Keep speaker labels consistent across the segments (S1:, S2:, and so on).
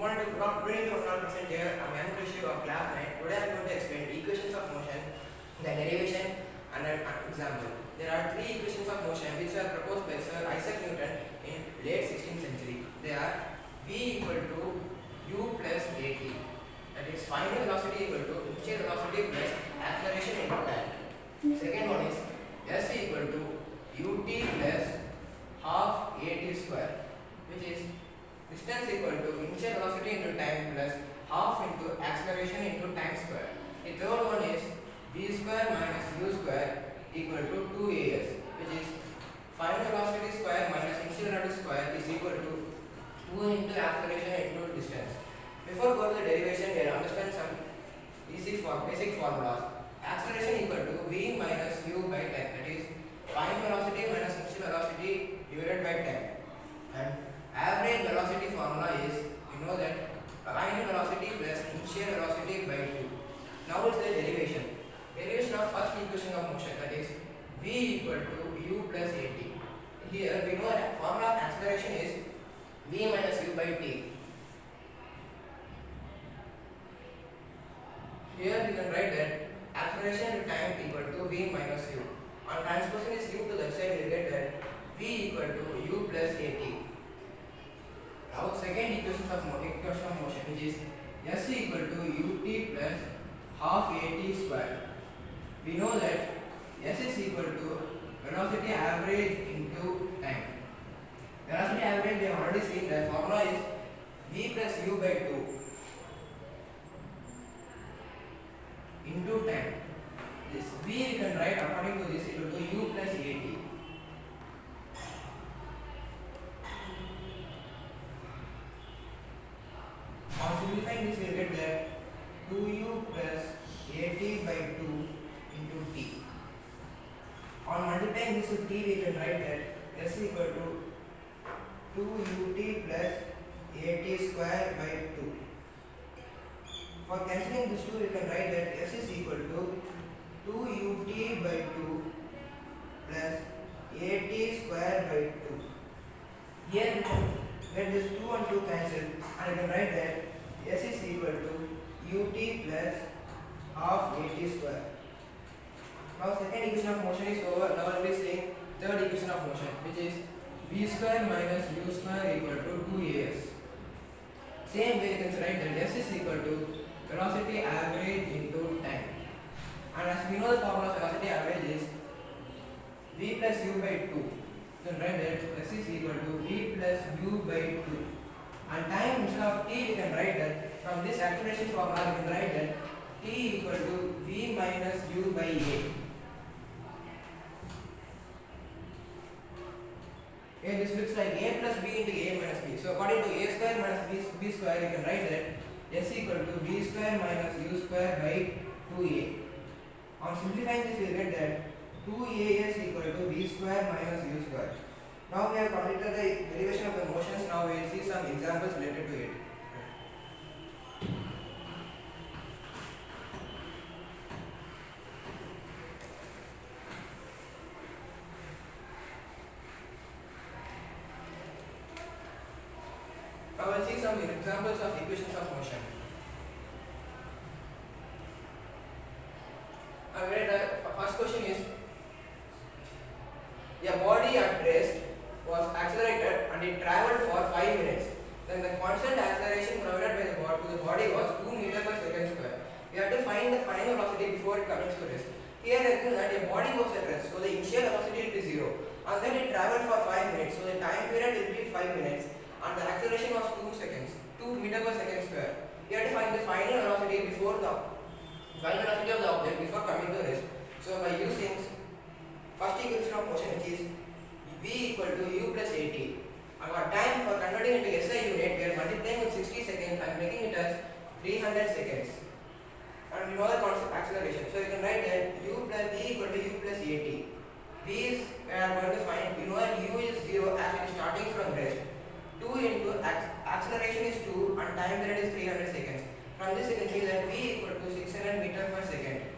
S1: Good evening, present here. I'm Young Krishi of class 9. Today I'm going to explain equations of motion, the derivation and an example. There are three equations of motion which were proposed by Sir Isaac Newton in late 16th century. They are V equal to U plus AT. That is final velocity equal to initial velocity plus acceleration into time. Second one is S equal to UT plus half AT square, which is distance equal to initial velocity into time plus half into acceleration into time square. The third one is v square minus u square equal to 2as, which is final velocity square minus initial velocity square is equal to 2 into acceleration into distance. Before going to the derivation, we will understand some basic formulas. Acceleration equal to v minus u by time, that is final velocity minus initial velocity divided by time. And average velocity formula is, you know that final velocity plus initial velocity by 2. Now it's the derivation. Derivation of first equation of motion, that is v equal to u plus at. Here we know that formula of acceleration is v minus u by t. Here we can write that acceleration to time equal to v minus u. On transposing this u to the side, we get that v equal to u plus at. Now second equation of motion, which is S equal to ut plus half at square. We know that S is equal to velocity average into time. Velocity average, we have already seen that formula is v plus u by 2 into time. This v we can write according to this equal to u plus at. On simplifying this, we will get that 2u plus at by 2 into t. On multiplying this with t, we can write that s equal to 2ut plus at square by 2. For cancelling this 2, we can write that s is equal to 2ut by 2 plus at square by 2. Here we can get this 2 and 2 cancelled, and we can write that s is equal to ut plus half at square. Now second equation of motion is over. Now we will be seeing third equation of motion, which is v square minus u square equal to 2as. Same way you can write that s is equal to velocity average into time. And as we know, the formula of velocity average is v plus u by 2. So write that s is equal to v plus u by 2. And time, instead of t, we can write that from this acceleration formula we can write that t equal to v minus u by a. Okay, this looks like a plus b into a minus b. So according to a square minus b square, we can write that s equal to v square minus u square by 2a. On simplifying this, we will get that 2as equal to v square minus u square. Now we have completed the derivation of the motions. Now we will see some examples related to it. Now we will see some examples of equations of motion. First question is, a body at rest was accelerated and it travelled for 5 minutes. Then the constant acceleration provided by the body was 2 meters per second square. We have to find the final velocity before it comes to rest. Here I think that a body was at rest, so the initial velocity will be 0. And then it travelled for 5 minutes, so the time period will be 5 minutes. And the acceleration was 2 seconds, 2 meters per second square. We have to find the final velocity before the final velocity of the object before coming to rest. So by using first equation of motion, which is v equal to u plus at. Our time for converting into SI unit, we are multiplying with 60 seconds and making it as 300 seconds. And we know the concept acceleration. So you can write that u plus v equal to u plus at. V is, we are going to find, we know that u is 0 as it is starting from rest. 2 into acceleration is 2 and time period is 300 seconds. From this you can see that v equal to 600 meters per second.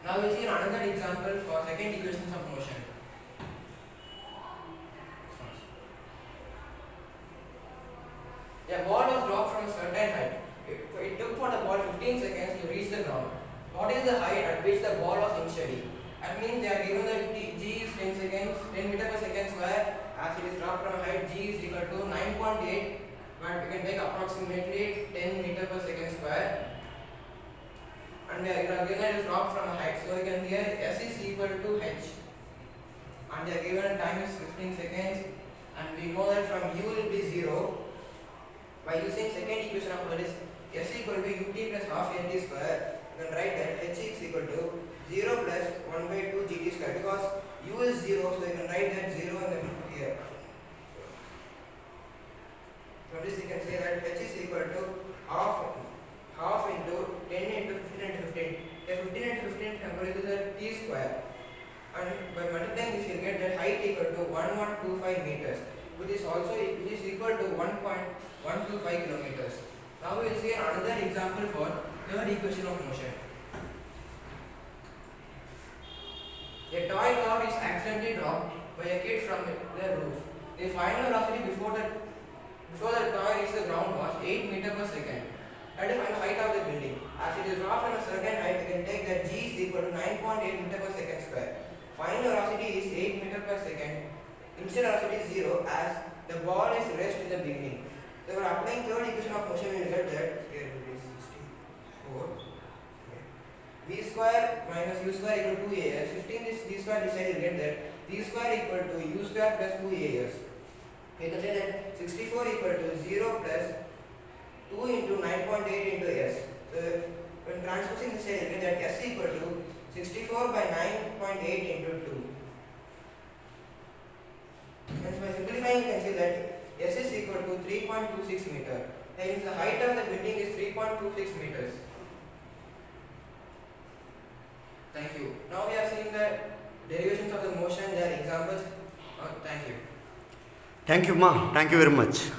S1: Now we see another example for second equations of motion. A ball was dropped from a certain height. It took for the ball 15 seconds to reach the ground. What is the height at which the ball was initially? That means they are given that g is 10 seconds, 10 meter per second square. As it is dropped from height, g is equal to 9.8, but we can take approximately 10 meter per second square. And we are given it is dropped from a height, so we can here s is equal to h. And they are given time is 15 seconds, and we know that from u will be 0. By using second equation of that is s equal to ut plus half nt square, you can write that h is equal to 0 plus 1 by 2 gt square, because u is 0, so you can write that 0 in the here. From this you can say that h is equal to half into 10 into 15 into 15. The 15 into 15 converted to the t square, and by multiplying this you get that height equal to 1125 meters, which is equal to 1.125 kilometers. Now we will see another example for third equation of motion. A toy car is accidentally dropped by a kid from the roof. The final velocity before the toy reached the ground was 8 meters per second. That is the height of the building. As it is dropped from a certain height, we can take that g is equal to 9.8 meters per second square. Final velocity is 8 meters per second. Initial velocity is 0 as the ball is raised in the beginning. So we are applying third equation of motion. We will get that here it is 64. V square minus u square equal to 2as. Shifting this v square this side, you will get that v square equal to u square plus 2as. We can say that 64 equal to 0 plus 2 into 9.8 into s. So when transposing this side, you get that s equal to 64 by 9.8 into 2. And by simplifying, you can see that s is equal to 3.26 meter. Hence the height of the building is 3.26 meters. Thank you. Now we are seeing the derivations of the motion, their examples. Thank you.
S2: Thank you, Ma. Thank you very much.